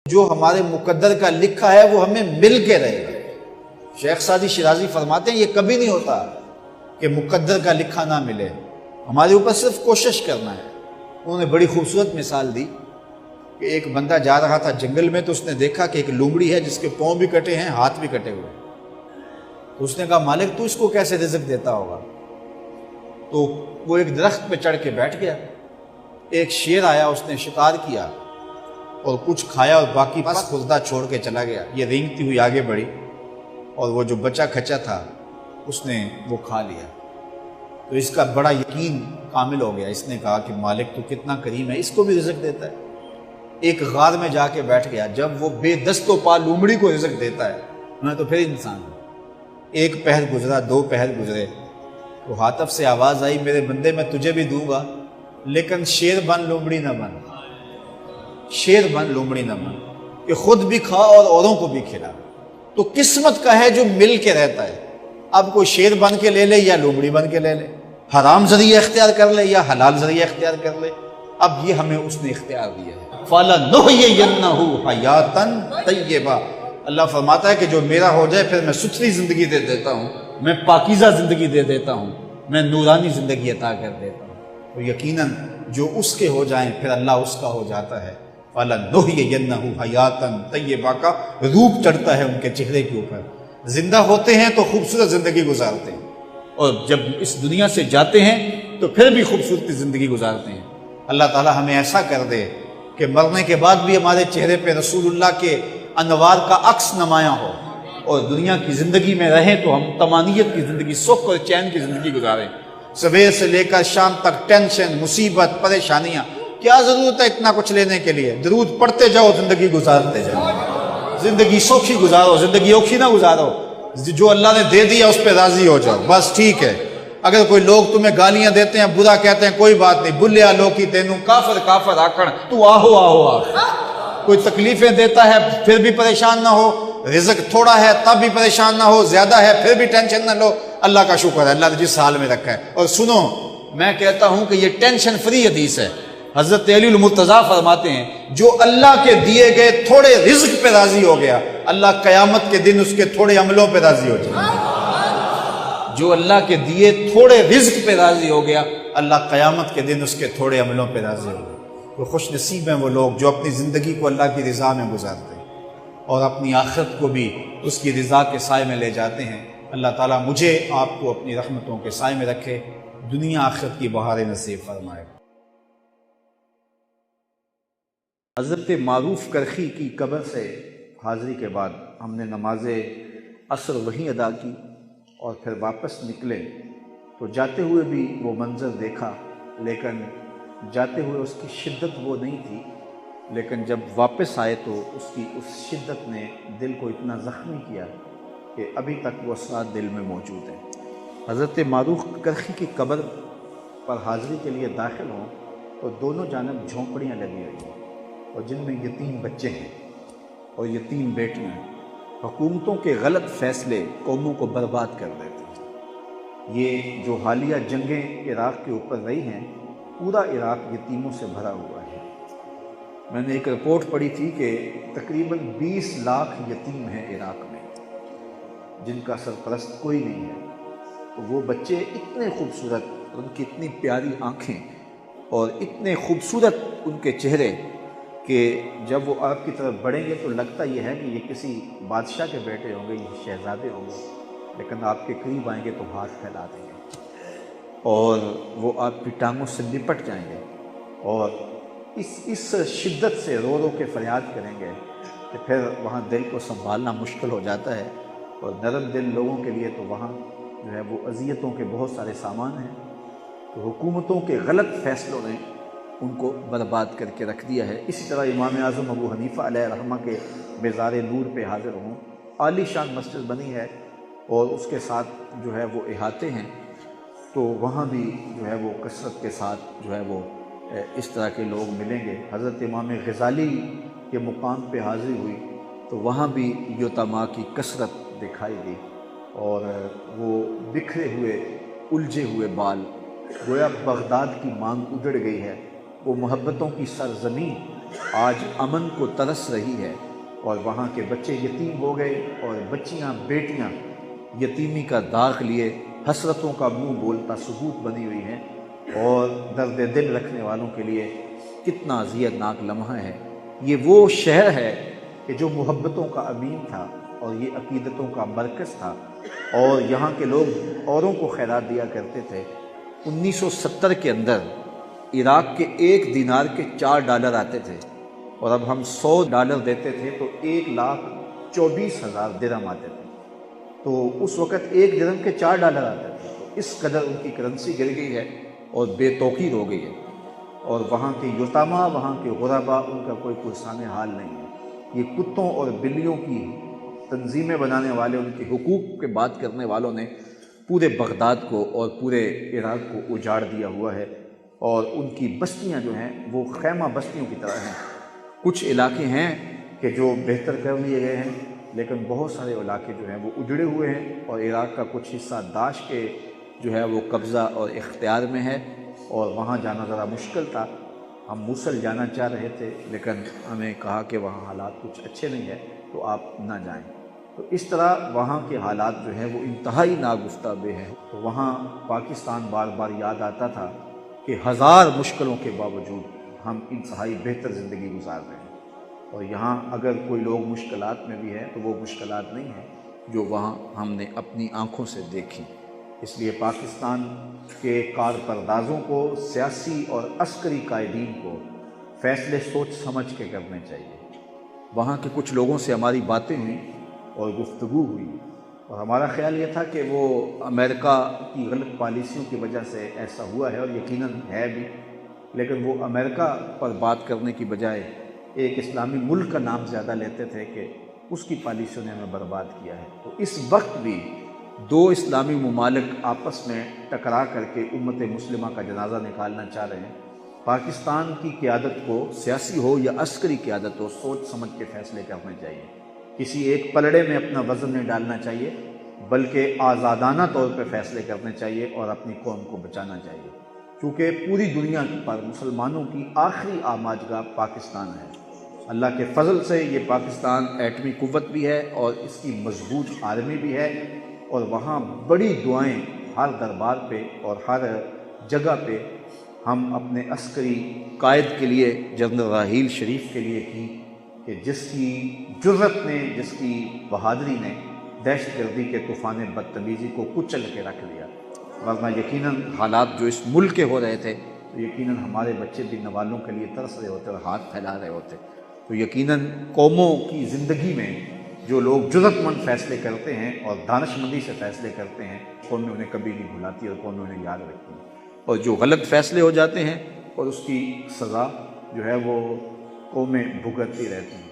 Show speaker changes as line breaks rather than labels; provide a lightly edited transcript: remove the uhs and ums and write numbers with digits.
جو ہمارے مقدر کا لکھا ہے وہ ہمیں مل کے رہے گا۔ شیخ سعدی شیرازی فرماتے ہیں یہ کبھی نہیں ہوتا کہ مقدر کا لکھا نہ ملے، ہمارے اوپر صرف کوشش کرنا ہے۔ انہوں نے بڑی خوبصورت مثال دی کہ ایک بندہ جا رہا تھا جنگل میں، تو اس نے دیکھا کہ ایک لومڑی ہے جس کے پاؤں بھی کٹے ہیں، ہاتھ بھی کٹے ہوئے ہیں۔ تو اس نے کہا مالک تو اس کو کیسے رزق دیتا ہوگا؟ تو وہ ایک درخت پہ چڑھ کے بیٹھ گیا۔ ایک شیر آیا، اس نے شکار کیا اور کچھ کھایا اور باقی بس خوردہ چھوڑ کے چلا گیا۔ یہ رینگتی ہوئی آگے بڑھی اور وہ جو بچہ کھچا تھا اس نے وہ کھا لیا۔ تو اس کا بڑا یقین کامل ہو گیا، اس نے کہا کہ مالک تو کتنا کریم ہے، اس کو بھی رزق دیتا ہے۔ ایک غار میں جا کے بیٹھ گیا، جب وہ بے دست و پا لومڑی کو رزق دیتا ہے، میں تو پھر انسان ہوں۔ ایک پہر گزرا، دو پہر گزرے، تو ہاتف سے آواز آئی میرے بندے میں تجھے بھی دوں گا، لیکن شیر بن لومڑی نہ بن، شیر بن لومڑی نہ بن، کہ خود بھی کھا اور اوروں کو بھی کھلا۔ تو قسمت کا ہے جو مل کے رہتا ہے، اب کوئی شیر بن کے لے لے یا لومڑی بن کے لے لے، حرام ذریعہ اختیار کر لے یا حلال ذریعہ اختیار کر لے، اب یہ ہمیں اس نے اختیار دیا ہے۔ فَلَنُحْيِيَنَّهُ حَيَاتً طَيِّبَةً، اللہ فرماتا ہے کہ جو میرا ہو جائے پھر میں ستھری زندگی دے دیتا ہوں، میں پاکیزہ زندگی دے دیتا ہوں، میں نورانی زندگی عطا کر دیتا ہوں۔ تو یقیناً جو اس کے ہو جائیں پھر اللہ اس کا ہو جاتا ہے۔ فَلَنُحْيِيَنَّهُ حَيَاتً طَيِّبَةً کا روپ چڑھتا ہے ان کے چہرے کے اوپر، زندہ ہوتے ہیں تو خوبصورت زندگی گزارتے ہیں، اور جب اس دنیا سے جاتے ہیں تو پھر بھی خوبصورت زندگی گزارتے ہیں۔ اللہ تعالی ہمیں ایسا کر دے کہ مرنے کے بعد بھی ہمارے چہرے پہ رسول اللہ کے انوار کا عکس نمایاں ہو، اور دنیا کی زندگی میں رہیں تو ہم طمانیت کی زندگی، سکھ اور چین کی زندگی گزاریں۔ صبح سے لے کر شام تک ٹینشن، مصیبت، پریشانیاں، کیا ضرورت ہے اتنا کچھ لینے کے لیے؟ درود پڑھتے جاؤ، زندگی گزارتے جاؤ، زندگی سوکھی گزارو، زندگی اوکھی نہ گزارو۔ جو اللہ نے دے دیا اس پہ راضی ہو جاؤ، بس ٹھیک ہے۔ اگر کوئی لوگ تمہیں گالیاں دیتے ہیں، برا کہتے ہیں، کوئی بات نہیں، بلیا لوکی تینوں کافر کافر آکھن تو آہو آہو آکھ۔ کوئی تکلیفیں دیتا ہے پھر بھی پریشان نہ ہو، رزق تھوڑا ہے تب بھی پریشان نہ ہو، زیادہ ہے پھر بھی ٹینشن نہ لو، اللہ کا شکر ہے، اللہ نے جس حال میں رکھا ہے۔ اور سنو، میں کہتا ہوں کہ یہ ٹینشن فری حدیث ہے۔ حضرت علی المرتضیٰ فرماتے ہیں جو اللہ کے دیے گئے تھوڑے رزق پہ راضی ہو گیا، اللہ قیامت کے دن اس کے تھوڑے عملوں پہ راضی ہو جائے گا۔ جو اللہ کے دیے تھوڑے رزق پہ راضی ہو گیا، اللہ قیامت کے دن اس کے تھوڑے عملوں پہ راضی ہو گیا۔ تو خوش نصیب ہیں وہ لوگ جو اپنی زندگی کو اللہ کی رضا میں گزارتے ہیں اور اپنی آخرت کو بھی اس کی رضا کے سائے میں لے جاتے ہیں۔ اللہ تعالیٰ مجھے آپ کو اپنی رحمتوں کے سائے میں رکھے، دنیا آخرت کی بہاریں نصیب فرمائے۔ حضرت معروف کرخی کی قبر سے حاضری کے بعد ہم نے نماز عصر وہیں ادا کی اور پھر واپس نکلے تو جاتے ہوئے بھی وہ منظر دیکھا، لیکن جاتے ہوئے اس کی شدت وہ نہیں تھی، لیکن جب واپس آئے تو اس کی اس شدت نے دل کو اتنا زخمی کیا کہ ابھی تک وہ اثرات دل میں موجود ہیں۔ حضرت معروف کرخی کی قبر پر حاضری کے لیے داخل ہوں تو دونوں جانب جھونپڑیاں لگی ہوئی ہیں، اور جن میں یتیم بچے ہیں اور یتیم بیٹیاں ہیں۔ حکومتوں کے غلط فیصلے قوموں کو برباد کر دیتے ہیں۔ یہ جو حالیہ جنگیں عراق کے اوپر رہی ہیں، پورا عراق یتیموں سے بھرا ہوا ہے۔ میں نے ایک رپورٹ پڑھی تھی کہ تقریباً 20 لاکھ یتیم ہیں عراق میں، جن کا سرپرست کوئی نہیں ہے۔ تو وہ بچے اتنے خوبصورت، ان کی اتنی پیاری آنکھیں اور اتنے خوبصورت ان کے چہرے کہ جب وہ آپ کی طرف بڑھیں گے تو لگتا یہ ہے کہ یہ کسی بادشاہ کے بیٹے ہوں گے، یہ شہزادے ہوں گے، لیکن آپ کے قریب آئیں گے تو ہاتھ پھیلا دیں گے اور وہ آپ کی ٹانگوں سے لپٹ جائیں گے، اور اس شدت سے رو رو کے فریاد کریں گے کہ پھر وہاں دل کو سنبھالنا مشکل ہو جاتا ہے۔ اور نرم دل لوگوں کے لیے تو وہاں جو ہے وہ اذیتوں کے بہت سارے سامان ہیں۔ تو حکومتوں کے غلط فیصلوں نے ان کو برباد کر کے رکھ دیا ہے۔ اسی طرح امام اعظم ابو حنیفہ علیہ رحمہ کے بیزار نور پہ حاضر ہوں، عالی شان مسجد بنی ہے اور اس کے ساتھ جو ہے وہ احاطے ہیں، تو وہاں بھی جو ہے وہ کثرت کے ساتھ جو ہے وہ اس طرح کے لوگ ملیں گے۔ حضرت امام غزالی کے مقام پہ حاضری ہوئی تو وہاں بھی یتاما کی کثرت دکھائی دی، اور وہ بکھرے ہوئے الجھے ہوئے بال، گویا بغداد کی مانگ اجڑ گئی ہے، وہ محبتوں کی سرزمین آج امن کو ترس رہی ہے، اور وہاں کے بچے یتیم ہو گئے اور بچیاں بیٹیاں یتیمی کا داغ لیے حسرتوں کا منہ بولتا ثبوت بنی ہوئی ہیں، اور درد دل رکھنے والوں کے لیے کتنا اذیت ناک لمحہ ہے۔ یہ وہ شہر ہے کہ جو محبتوں کا امین تھا اور یہ عقیدتوں کا مرکز تھا، اور یہاں کے لوگ اوروں کو خیرات دیا کرتے تھے۔ 1970 کے اندر عراق کے 1 دینار کے $4 آتے تھے، اور اب ہم $100 دیتے تھے تو 1,24,000 درہم آتے تھے۔ تو اس وقت 1 درہم کے $4 آتے تھے، تو اس قدر ان کی کرنسی گر گئی ہے اور بے توقیر ہو گئی ہے، اور وہاں کے یتامہ، وہاں کے غربا، ان کا کوئی پرسان حال نہیں ہے۔ یہ کتوں اور بلیوں کی تنظیمیں بنانے والے، ان کے حقوق کے بات کرنے والوں نے پورے بغداد کو اور پورے عراق کو اجاڑ دیا ہوا ہے، اور ان کی بستیاں جو ہیں وہ خیمہ بستیوں کی طرح ہیں۔ کچھ علاقے ہیں کہ جو بہتر کر لیے گئے ہیں، لیکن بہت سارے علاقے جو ہیں وہ اجڑے ہوئے ہیں، اور عراق کا کچھ حصہ داعش کے جو ہے وہ قبضہ اور اختیار میں ہے، اور وہاں جانا ذرا مشکل تھا۔ ہم موصل جانا چاہ رہے تھے، لیکن ہمیں کہا کہ وہاں حالات کچھ اچھے نہیں ہیں تو آپ نہ جائیں۔ تو اس طرح وہاں کے حالات جو ہیں وہ انتہائی ناگفتہ ہیں۔ تو وہاں پاکستان بار بار یاد آتا تھا کہ 1000 مشکلوں کے باوجود ہم انتہائی بہتر زندگی گزار رہے ہیں، اور یہاں اگر کوئی لوگ مشکلات میں بھی ہیں تو وہ مشکلات نہیں ہیں جو وہاں ہم نے اپنی آنکھوں سے دیکھی۔ اس لیے پاکستان کے کارپردازوں کو، سیاسی اور عسکری قائدین کو فیصلے سوچ سمجھ کے کرنے چاہیے۔ وہاں کے کچھ لوگوں سے ہماری باتیں ہوئیں اور گفتگو ہوئی، اور ہمارا خیال یہ تھا کہ وہ امریکہ کی غلط پالیسیوں کی وجہ سے ایسا ہوا ہے، اور یقیناً ہے بھی، لیکن وہ امریکہ پر بات کرنے کی بجائے ایک اسلامی ملک کا نام زیادہ لیتے تھے کہ اس کی پالیسیوں نے ہمیں برباد کیا ہے۔ تو اس وقت بھی 2 اسلامی ممالک آپس میں ٹکرا کر کے امت مسلمہ کا جنازہ نکالنا چاہ رہے ہیں۔ پاکستان کی قیادت کو، سیاسی ہو یا عسکری قیادت ہو، سوچ سمجھ کے فیصلے کرنے چاہیے۔ کسی ایک پلڑے میں اپنا وزن نہیں ڈالنا چاہیے، بلکہ آزادانہ طور پہ فیصلے کرنے چاہیے اور اپنی قوم کو بچانا چاہیے، کیونکہ پوری دنیا پر مسلمانوں کی آخری آماجگاہ پاکستان ہے۔ اللہ کے فضل سے یہ پاکستان ایٹمی قوت بھی ہے اور اس کی مضبوط آرمی بھی ہے، اور وہاں بڑی دعائیں ہر دربار پہ اور ہر جگہ پہ ہم اپنے عسکری قائد کے لیے، جنرل راحیل شریف کے لیے کی، کہ جس کی جرت نے، جس کی بہادری نے دہشت گردی کے طوفان بدتمیزی کو کچل کے رکھ دیا، ورنہ یقیناً حالات جو اس ملک کے ہو رہے تھے تو یقیناً ہمارے بچے بھی نوالوں کے لیے ترس رہے ہوتے اور ہاتھ پھیلا رہے ہوتے۔ تو یقیناً قوموں کی زندگی میں جو لوگ جرأت مند فیصلے کرتے ہیں اور دانش مندی سے فیصلے کرتے ہیں، قومیں انہیں کبھی نہیں بھلاتی اور قومیں انہیں یاد رکھتی ہیں، اور جو غلط فیصلے ہو جاتے ہیں اور اس کی سزا جو ہے وہ قومیں بھگتتی رہتی ہیں۔